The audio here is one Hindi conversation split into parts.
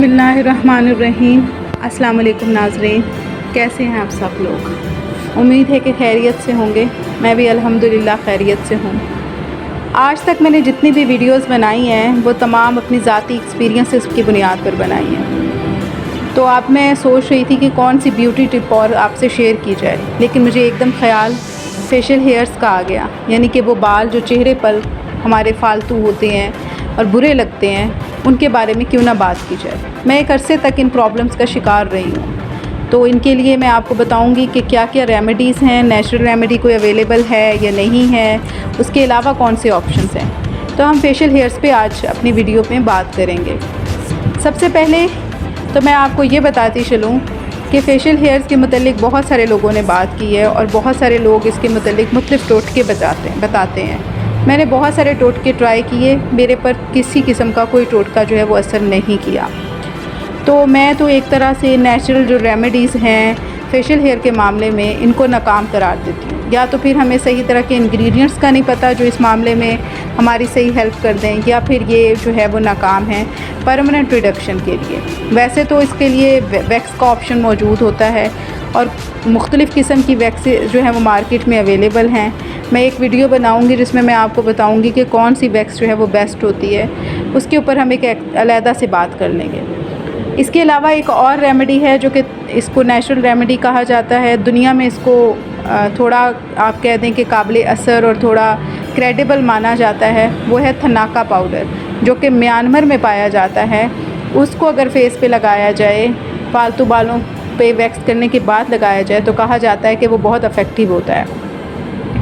बिस्मिल्लाहिर्रहमानिर्रहीम। अस्सलाम वालेकुम नाज़रीन, कैसे हैं आप सब लोग। उम्मीद है कि खैरियत से होंगे। मैं भी अल्हम्दुलिल्लाह खैरियत से हूँ। आज तक मैंने जितनी भी वीडियोस बनाई हैं वो तमाम अपनी ज़ाती एक्सपीरियंसेस की बुनियाद पर बनाई हैं। तो अब मैं सोच रही थी कि कौन सी ब्यूटी टिप और आपसे शेयर की जाए, लेकिन मुझे एकदम ख़्याल फेशियल हेयर्स का आ गया, यानी कि वो बाल जो चेहरे पर हमारे फालतू होते हैं और बुरे लगते हैं, उनके बारे में क्यों ना बात की जाए। मैं एक अरसे तक इन प्रॉब्लम्स का शिकार रही हूँ, तो इनके लिए मैं आपको बताऊँगी कि क्या क्या रेमेडीज़ हैं, नेचुरल रेमेडी कोई अवेलेबल है या नहीं है, उसके अलावा कौन से ऑप्शंस हैं। तो हम फेशियल हेयर्स पे आज अपनी वीडियो में बात करेंगे। सबसे पहले तो मैं आपको ये बताती चलूँ कि फ़ेशियल हेयर्स के मतलब बहुत सारे लोगों ने बात की है और बहुत सारे लोग इसके मतलब मुख्तलिफ़ टोटके बताते हैं। मैंने बहुत सारे टोटके ट्राई किए, मेरे पर किसी किस्म का कोई टोटका जो है वो असर नहीं किया। तो मैं तो एक तरह से नेचुरल जो रेमेडीज़ हैं फेशियल हेयर के मामले में, इनको नाकाम करार देती हूँ। या तो फिर हमें सही तरह के इंग्रेडिएंट्स का नहीं पता जो इस मामले में हमारी सही हेल्प कर दें, या फिर ये जो है वो नाकाम है परमानेंट रिडक्शन के लिए। वैसे तो इसके लिए वैक्स का ऑप्शन मौजूद होता है और मुख्तलिफ़ किस्म की वैक्स जो है वो मार्केट में अवेलेबल हैं। मैं एक वीडियो बनाऊंगी जिसमें मैं आपको बताऊंगी कि कौन सी वैक्स जो है वो बेस्ट होती है, उसके ऊपर हम एक अलहदा से बात कर लेंगे। इसके अलावा एक और रेमेडी है जो कि इसको नेचुरल रेमेडी कहा जाता है। दुनिया में इसको थोड़ा आप कह दें कि काबिल असर और थोड़ा क्रेडिबल माना जाता है। वो है थनाका पाउडर, जो कि म्यांमार में पाया जाता है। उसको अगर फेस पे लगाया जाए, फालतू बालों पे वैक्स करने के बाद लगाया जाए, तो कहा जाता है कि वो बहुत इफ़ेक्टिव होता है।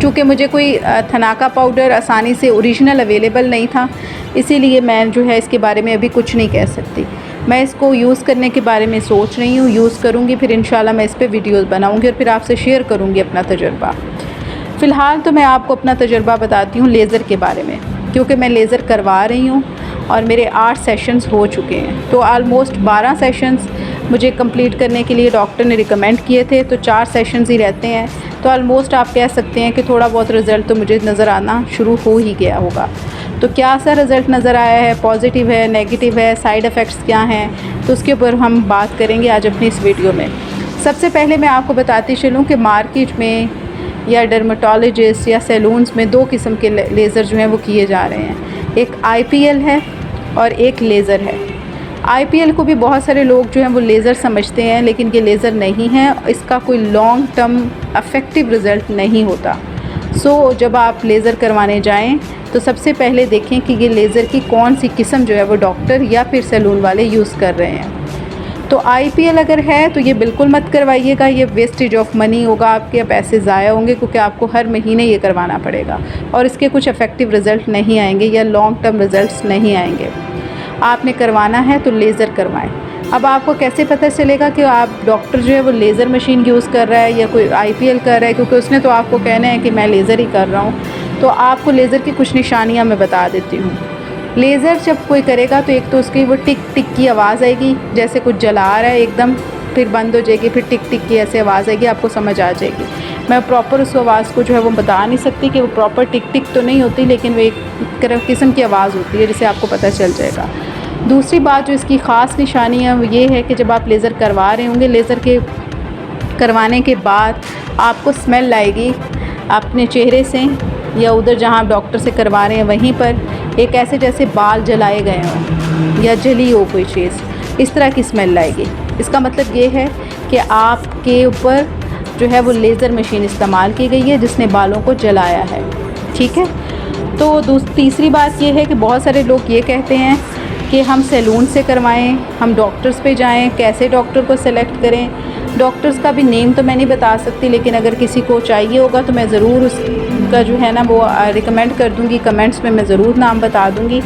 चूँकि मुझे कोई थनाका पाउडर आसानी से ओरिजिनल अवेलेबल नहीं था, इसीलिए मैं जो है इसके बारे में अभी कुछ नहीं कह सकती। मैं इसको यूज़ करने के बारे में सोच रही हूँ, यूज़ करूँगी, फिर इंशाल्लाह मैं इस पे वीडियोज़ बनाऊँगी और फिर आपसे शेयर करूँगी अपना तजुर्बा। फ़िलहाल तो मैं आपको अपना तजुर्बा बताती हूँ लेज़र के बारे में, क्योंकि मैं लेज़र करवा रही हूँ और मेरे 8 सेशंस हो चुके हैं। तो आलमोस्ट 12 सेशंस मुझे कंप्लीट करने के लिए डॉक्टर ने रिकमेंड किए थे, तो 4 सेशंस ही रहते हैं। तो आलमोस्ट आप कह सकते हैं कि थोड़ा बहुत रिज़ल्ट तो मुझे नज़र आना शुरू हो ही गया होगा। तो क्या सा रिज़ल्ट नज़र आया है, पॉजिटिव है, नेगेटिव है, साइड इफ़ेक्ट्स क्या हैं, तो उसके ऊपर हम बात करेंगे आज अपनी इस वीडियो में। सबसे पहले मैं आपको बताती चलूँ कि मार्केट में या डर्मेटोलॉजिस्ट या सैलून्स में 2 किस्म के लेज़र जो हैं वो किए जा रहे हैं। एक IPL है और एक लेज़र है। IPL को भी बहुत सारे लोग जो हैं वो लेज़र समझते हैं, लेकिन ये लेज़र नहीं है। इसका कोई लॉन्ग टर्म इफ़ेक्टिव रिज़ल्ट नहीं होता। सो जब आप लेज़र करवाने जाएं तो सबसे पहले देखें कि ये लेज़र की कौन सी किस्म जो है वो डॉक्टर या फिर सैलून वाले यूज़ कर रहे हैं। तो IPL अगर है तो ये बिल्कुल मत करवाइएगा, ये वेस्टेज ऑफ मनी होगा, आपके पैसे ज़ाया होंगे, क्योंकि आपको हर महीने ये करवाना पड़ेगा और इसके कुछ इफ़ेक्टिव रिज़ल्ट नहीं आएंगे या लॉन्ग टर्म रिज़ल्ट्स नहीं आएंगे। आपने करवाना है तो लेज़र करवाएं। अब आपको कैसे पता चलेगा कि आप डॉक्टर जो है वो लेज़र मशीन यूज़ कर रहा है या कोई IPL कर रहा है, क्योंकि उसने तो आपको कहना है कि मैं लेज़र ही कर रहा हूँ। तो आपको लेज़र की कुछ निशानियाँ मैं बता देती हूँ। लेज़र जब कोई करेगा तो एक तो उसकी वो टिक टिक की आवाज़ आएगी, जैसे कुछ जला रहा है एकदम, फिर बंद हो जाएगी, फिर टिक टिक की ऐसे आवाज़ आएगी, आपको समझ आ जाएगी। मैं प्रॉपर उस आवाज़ को जो है वो बता नहीं सकती कि वो प्रॉपर टिक टिक तो नहीं होती, लेकिन वो एक किस्म की आवाज़ होती है जिससे आपको पता चल जाएगा। दूसरी बात जो इसकी ख़ास निशानी है वो ये है कि जब आप लेज़र करवा रहे होंगे, लेज़र के करवाने के बाद आपको स्मेल आएगी अपने चेहरे से या उधर जहाँ आप डॉक्टर से करवा रहे हैं वहीं पर, एक ऐसे जैसे बाल जलाए गए हों या जली हो कोई चीज़, इस तरह की स्मेल आएगी। इसका मतलब ये है कि आपके ऊपर जो है वो लेज़र मशीन इस्तेमाल की गई है जिसने बालों को जलाया है। ठीक है। तो तीसरी बात ये है कि बहुत सारे लोग ये कहते हैं कि हम सैलून से करवाएं, हम डॉक्टर्स पे जाएं, कैसे डॉक्टर को सेलेक्ट करें। डॉक्टर्स का भी नेम तो मैं नहीं बता सकती, लेकिन अगर किसी को चाहिए होगा तो मैं ज़रूर उसका जो है ना वो रिकमेंड कर दूँगी। कमेंट्स में मैं ज़रूर नाम बता दूँगी,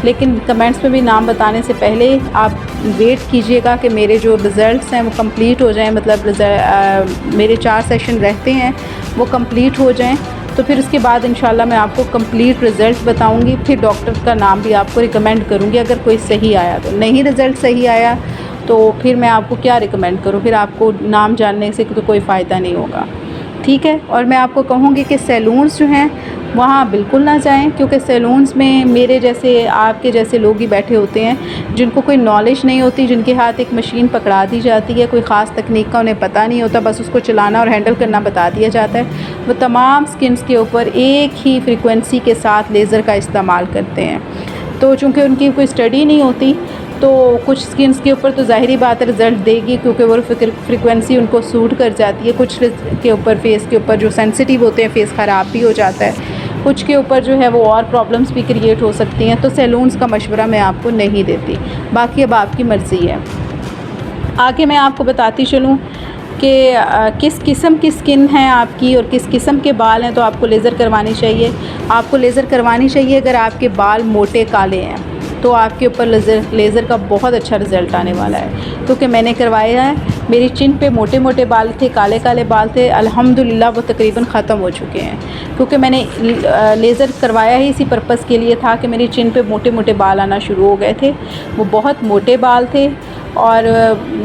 लेकिन कमेंट्स में भी नाम बताने से पहले आप वेट कीजिएगा कि मेरे जो रिज़ल्ट्स हैं वो कंप्लीट हो जाएं, मतलब मेरे 4 सेशन रहते हैं वो कंप्लीट हो जाएं, तो फिर उसके बाद इंशाल्लाह मैं आपको कंप्लीट रिज़ल्ट बताऊंगी। फिर डॉक्टर का नाम भी आपको रिकमेंड करूंगी अगर कोई सही आया तो। नहीं रिज़ल्ट सही आया तो फिर मैं आपको क्या रिकमेंड करूं, फिर आपको नाम जानने से तो कोई फ़ायदा नहीं होगा। ठीक है। और मैं आपको कहूँगी कि सैलून्स जो हैं वहाँ बिल्कुल ना जाएं, क्योंकि सैलून्स में मेरे जैसे आपके जैसे लोग ही बैठे होते हैं जिनको कोई नॉलेज नहीं होती, जिनके हाथ एक मशीन पकड़ा दी जाती है, कोई ख़ास तकनीक का उन्हें पता नहीं होता, बस उसको चलाना और हैंडल करना बता दिया जाता है। वो तमाम स्किन्स के ऊपर एक ही फ्रीक्वेंसी के साथ लेज़र का इस्तेमाल करते हैं। तो चूँकि उनकी कोई स्टडी नहीं होती, तो कुछ स्किन्स के ऊपर तो ज़ाहिरी बात है रिज़ल्ट देगी, क्योंकि वो फ्रीक्वेंसी उनको सूट कर जाती है। कुछ के ऊपर फेस के ऊपर जो सेंसिटिव होते हैं, फेस ख़राब भी हो जाता है, कुछ के ऊपर जो है वो और प्रॉब्लम्स भी क्रिएट हो सकती हैं। तो सैलून्स का मशवरा मैं आपको नहीं देती, बाकी अब आपकी मर्ज़ी है। आगे मैं आपको बताती चलूँ कि किस किस्म की स्किन है आपकी और किस किस्म के बाल हैं तो आपको लेज़र करवानी चाहिए। आपको लेज़र करवानी चाहिए अगर आपके बाल मोटे काले हैं, तो आपके ऊपर लेज़र का बहुत अच्छा रिज़ल्ट आने वाला है, क्योंकि मैंने करवाया है। मेरी चिन पे मोटे मोटे बाल थे, काले काले बाल थे, अल्हम्दुलिल्लाह वो तकरीबन ख़त्म हो चुके हैं, क्योंकि मैंने लेज़र करवाया ही इसी पर्पज़ के लिए था कि मेरी चिन पे मोटे मोटे बाल आना शुरू हो गए थे। वो बहुत मोटे बाल थे और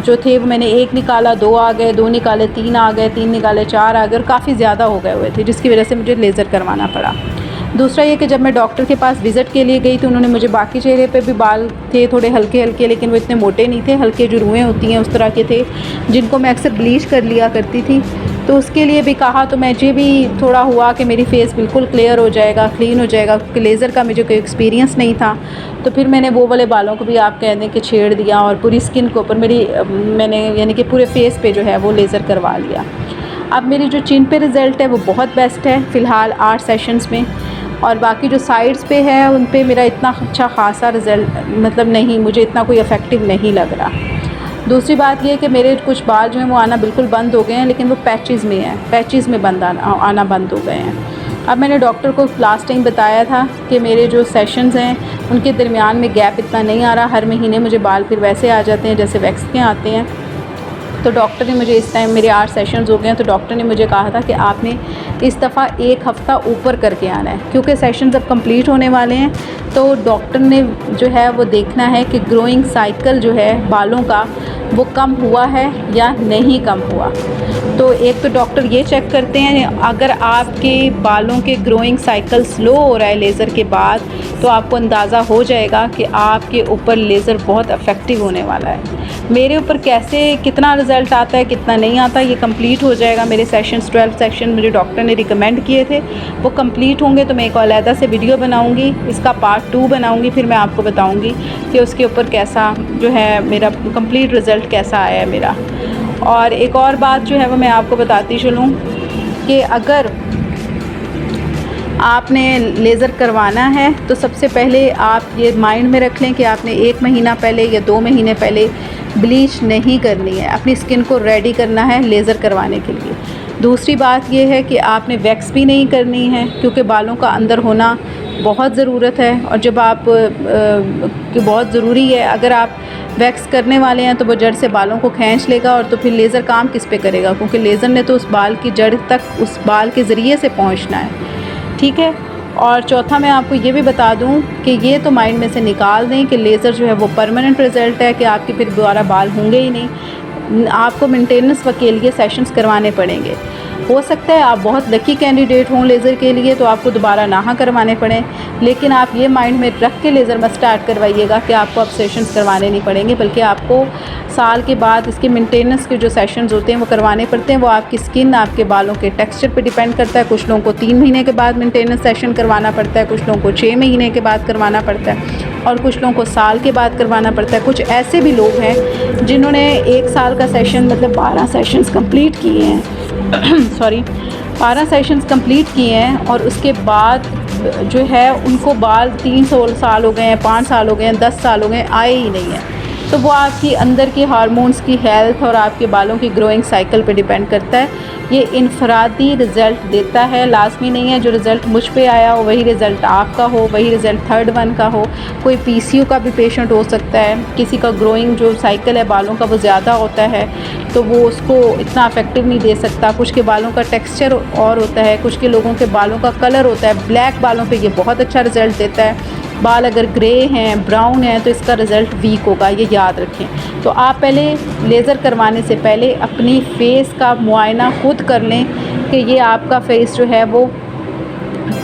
जो थे वो मैंने एक निकाला 2 आ गए, 2 निकाले 3 आ गए, 3 निकाले 4 आ गए और काफ़ी ज़्यादा हो गए हुए थे, जिसकी वजह से मुझे लेज़र करवाना पड़ा। दूसरा ये कि जब मैं डॉक्टर के पास विज़िट के लिए गई तो उन्होंने मुझे, बाकी चेहरे पे भी बाल थे थोड़े हल्के हल्के, लेकिन वो इतने मोटे नहीं थे, हल्के जो रुएँ होती हैं उस तरह के थे, जिनको मैं अक्सर ब्लीच कर लिया करती थी। तो उसके लिए भी कहा, तो मुझे भी थोड़ा हुआ कि मेरी फ़ेस बिल्कुल क्लियर हो जाएगा, क्लीन हो जाएगा, क्योंकि लेज़र का मुझे कोई एक्सपीरियंस नहीं था। तो फिर मैंने वो वाले बालों को भी आप कह दें कि छेड़ दिया और पूरी स्किन के ऊपर मैंने यानी कि पूरे फेस पे जो है वो लेज़र करवा लिया। अब मेरी जो चिन पे रिज़ल्ट है वो बहुत बेस्ट है फ़िलहाल 8 सेशंस में, और बाकी जो साइड्स पे है उन पे मेरा इतना अच्छा ख़ासा रिज़ल्ट मतलब नहीं, मुझे इतना कोई इफ़ेक्टिव नहीं लग रहा। दूसरी बात ये है कि मेरे कुछ बाल जो हैं वो आना बिल्कुल बंद हो गए हैं, लेकिन वो पैचेज़ में हैं, पैचेज़ में आना बंद हो गए हैं। अब मैंने डॉक्टर को लास्ट टाइम बताया था कि मेरे जो सेशंस हैं उनके दरमियान में गैप इतना नहीं आ रहा, हर महीने मुझे बाल फिर वैसे आ जाते हैं जैसे वैक्स के आते हैं। तो डॉक्टर ने मुझे, इस टाइम मेरे 8 सेशंस हो गए हैं, तो डॉक्टर ने मुझे कहा था कि आपने इस दफ़ा 1 हफ़्ता ऊपर करके आना है, क्योंकि सेशंस अब कंप्लीट होने वाले हैं। तो डॉक्टर ने जो है वो देखना है कि ग्रोइंग साइकिल जो है बालों का वो कम हुआ है या नहीं कम हुआ। तो एक तो डॉक्टर ये चेक करते हैं, अगर आपके बालों के ग्रोइंग साइकिल स्लो हो रहा है लेज़र के बाद, तो आपको अंदाज़ा हो जाएगा कि आपके ऊपर लेज़र बहुत इफ़ेक्टिव होने वाला है। मेरे ऊपर कैसे कितना रिज़ल्ट आता है कितना नहीं आता, ये कंप्लीट हो जाएगा। मेरे सेशंस 12 सेक्शन मुझे डॉक्टर ने रिकमेंड किए थे, वो कंप्लीट होंगे तो मैं एक अलहदा से वीडियो बनाऊंगी, इसका पार्ट 2 बनाऊंगी, फिर मैं आपको बताऊंगी कि उसके ऊपर कैसा जो है मेरा कंप्लीट रिज़ल्ट कैसा आया है मेरा। और एक और बात जो है वो मैं आपको बताती चलूँ कि अगर आपने लेज़र करवाना है तो सबसे पहले आप ये माइंड में रख लें कि आपने 1 महीना पहले या 2 महीने पहले ब्लीच नहीं करनी है, अपनी स्किन को रेडी करना है लेज़र करवाने के लिए। दूसरी बात ये है कि आपने वैक्स भी नहीं करनी है, क्योंकि बालों का अंदर होना बहुत ज़रूरत है, और जब आप कि बहुत ज़रूरी है, अगर आप वैक्स करने वाले हैं तो वो जड़ से बालों को खींच लेगा, और तो फिर लेज़र काम किस पे करेगा, क्योंकि लेज़र ने तो उस बाल की जड़ तक उस बाल के ज़रिए से पहुंचना है। ठीक है। और चौथा मैं आपको ये भी बता दूं कि ये तो माइंड में से निकाल दें कि लेज़र जो है वो परमानेंट रिज़ल्ट है, कि आपके फिर दोबारा बाल होंगे ही नहीं, आपको मेंटेनेंस के लिए सेशंस करवाने पड़ेंगे। हो सकता है आप बहुत लकी कैंडिडेट हों लेज़र के लिए, तो आपको दोबारा ना करवाने पड़ें, लेकिन आप ये माइंड में रख के लेज़र मत स्टार्ट करवाइएगा कि आपको अब सेशंस करवाने नहीं पड़ेंगे, बल्कि आपको साल के बाद इसके मेंटेनेंस के जो सेशंस होते हैं वो करवाने पड़ते हैं। वो आपकी स्किन, आपके बालों के टेक्सचर पे डिपेंड करता है। कुछ लोगों को 3 महीने के बाद मेंटेनेंस सेशन करवाना पड़ता है, कुछ लोगों को 6 महीने के बाद करवाना पड़ता है, और कुछ लोगों को साल के बाद करवाना पड़ता है। कुछ ऐसे भी लोग हैं जिन्होंने 1 साल का सेशन मतलब 12 सेशंस कंप्लीट किए हैं सॉरी 12 सेशंस कंप्लीट किए हैं, और उसके बाद जो है उनको बाल 3 साल हो गए हैं, 5 साल हो गए हैं, 10 साल हो गए हैं, आए ही नहीं हैं। तो वो आपकी अंदर की हार्मोन्स की हेल्थ और आपके बालों की ग्रोइंग साइकिल पे डिपेंड करता है। ये इनफरादी रिज़ल्ट देता है, लाजमी नहीं है जो रिज़ल्ट मुझ पे आया हो वही रिज़ल्ट आपका हो, वही रिज़ल्ट थर्ड वन का हो। कोई पीसीओ का भी पेशेंट हो सकता है, किसी का ग्रोइंग जो साइकिल है बालों का वो ज़्यादा होता है तो वो उसको इतना अफेक्टिव नहीं दे सकता। कुछ के बालों का टेक्सचर और होता है, कुछ के लोगों के बालों का कलर होता है। ब्लैक बालों पे ये बहुत अच्छा रिज़ल्ट देता है, बाल अगर ग्रे हैं, ब्राउन हैं, तो इसका रिज़ल्ट वीक होगा, ये याद रखें। तो आप पहले लेज़र करवाने से पहले अपनी फ़ेस का मुआयना खुद कर लें कि ये आपका फ़ेस जो है वो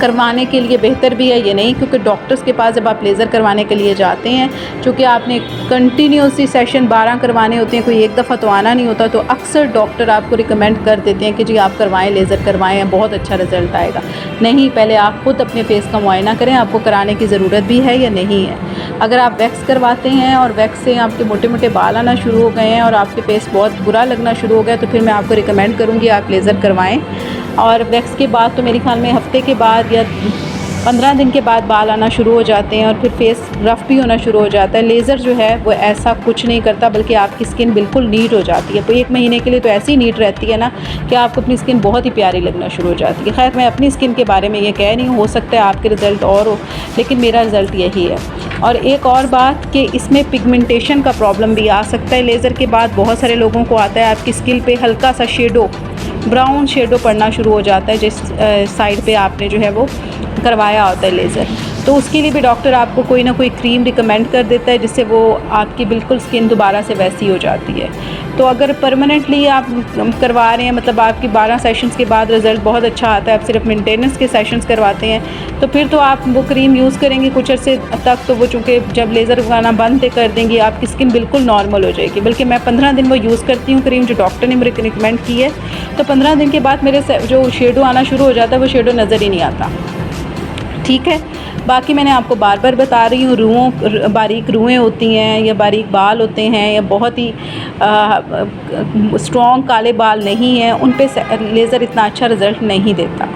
करवाने के लिए बेहतर भी है ये नहीं, क्योंकि डॉक्टर्स के पास जब आप लेज़र करवाने के लिए जाते हैं, चूँकि आपने कंटिन्यूसली सेशन 12 करवाने होते हैं, कोई एक दफ़ा तो आना नहीं होता, तो अक्सर डॉक्टर आपको रिकमेंड कर देते हैं कि जी आप करवाएं, लेज़र करवाएं, बहुत अच्छा रिज़ल्ट आएगा। नहीं, पहले आप ख़ुद अपने फेस का मुआयना करें, आपको कराने की ज़रूरत भी है या नहीं है। अगर आप वैक्स करवाते हैं और वैक्स से आपके मोटे मोटे बाल आना शुरू हो गए हैं और आपके फेस बहुत बुरा लगना शुरू हो गया, तो फिर मैं आपको रिकमेंड करूँगी आप लेज़र करवाएं। और वैक्स के बाद तो मेरे ख़्याल में हफ़्ते के बाद या 15 दिन के बाद बाल आना शुरू हो जाते हैं और फिर फेस रफ़ भी होना शुरू हो जाता है। लेज़र जो है वो ऐसा कुछ नहीं करता, बल्कि आपकी स्किन बिल्कुल नीट हो जाती है। तो 1 महीने के लिए तो ऐसी नीट रहती है ना कि आपको अपनी स्किन बहुत ही प्यारी लगना शुरू हो जाती है। खैर, मैं अपनी स्किन के बारे में ये कह रही हूँ, हो सकता है आपके रिज़ल्ट और हो, लेकिन मेरा रिज़ल्ट यही है। और एक और बात कि इसमें पिगमेंटेशन का प्रॉब्लम भी आ सकता है। लेज़र के बाद बहुत सारे लोगों को आता है आपकी स्किन पे हल्का सा शेडो, ब्राउन शेडो पड़ना शुरू हो जाता है जिस साइड पे आपने जो है वो करवाया होता है लेज़र। तो उसके लिए भी डॉक्टर आपको कोई ना कोई क्रीम रिकमेंड कर देता है, जिससे वो आपकी बिल्कुल स्किन दोबारा से वैसी हो जाती है। तो अगर परमानेंटली आप करवा रहे हैं, मतलब आपकी 12 सेशंस के बाद रिज़ल्ट बहुत अच्छा आता है, आप सिर्फ मेंटेनेंस के सेशंस करवाते हैं, तो फिर तो आप वो क्रीम यूज़ करेंगे कुछ अर्से तक, तो वो चूँकि जब लेज़र लगाना बंद कर देंगी आपकी स्किन बिल्कुल नॉर्मल हो जाएगी। बल्कि मैं 15 दिन वो यूज़ करती हूँ क्रीम, जो डॉक्टर ने मुझे रिकमेंड की है। तो 15 दिन के बाद मेरे जो शेडो आना शुरू हो जाता है, वो शेडो नज़र ही नहीं आता। ठीक है, बाकी मैंने आपको बार बार बता रही हूँ, बारीक रुएँ होती हैं या बारीक बाल होते हैं या बहुत ही स्ट्रॉन्ग काले बाल नहीं हैं, उन पे लेज़र इतना अच्छा रिज़ल्ट नहीं देता।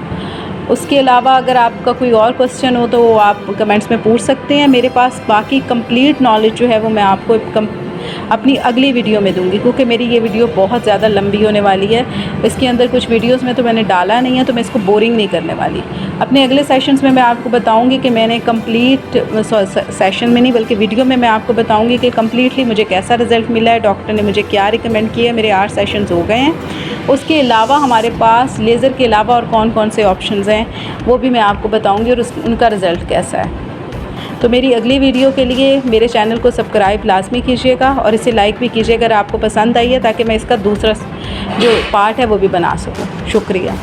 उसके अलावा अगर आपका कोई और क्वेश्चन हो तो वो आप कमेंट्स में पूछ सकते हैं। मेरे पास बाकी कंप्लीट नॉलेज जो है वो मैं आपको अपनी अगली वीडियो में दूंगी, क्योंकि मेरी ये वीडियो बहुत ज़्यादा लंबी होने वाली है। इसके अंदर कुछ वीडियोस में तो मैंने डाला नहीं है, तो मैं इसको बोरिंग नहीं करने वाली। अपने अगले सेशंस में मैं आपको बताऊंगी कि मैंने कंप्लीट सेशन में नहीं बल्कि वीडियो में मैं आपको बताऊंगी कि कम्प्लीटली मुझे कैसा रिज़ल्ट मिला है, डॉक्टर ने मुझे क्या रिकमेंड किया है। मेरे 8 सेशंस हो गए हैं। उसके अलावा हमारे पास लेज़र के अलावा और कौन कौन से ऑप्शंस हैं वो भी मैं आपको बताऊँगी और उनका रिज़ल्ट कैसा है। तो मेरी अगली वीडियो के लिए मेरे चैनल को सब्सक्राइब लाजमी कीजिएगा और इसे लाइक भी कीजिएगा अगर आपको पसंद आई है, ताकि मैं इसका दूसरा जो पार्ट है वो भी बना सकूँ। शुक्रिया।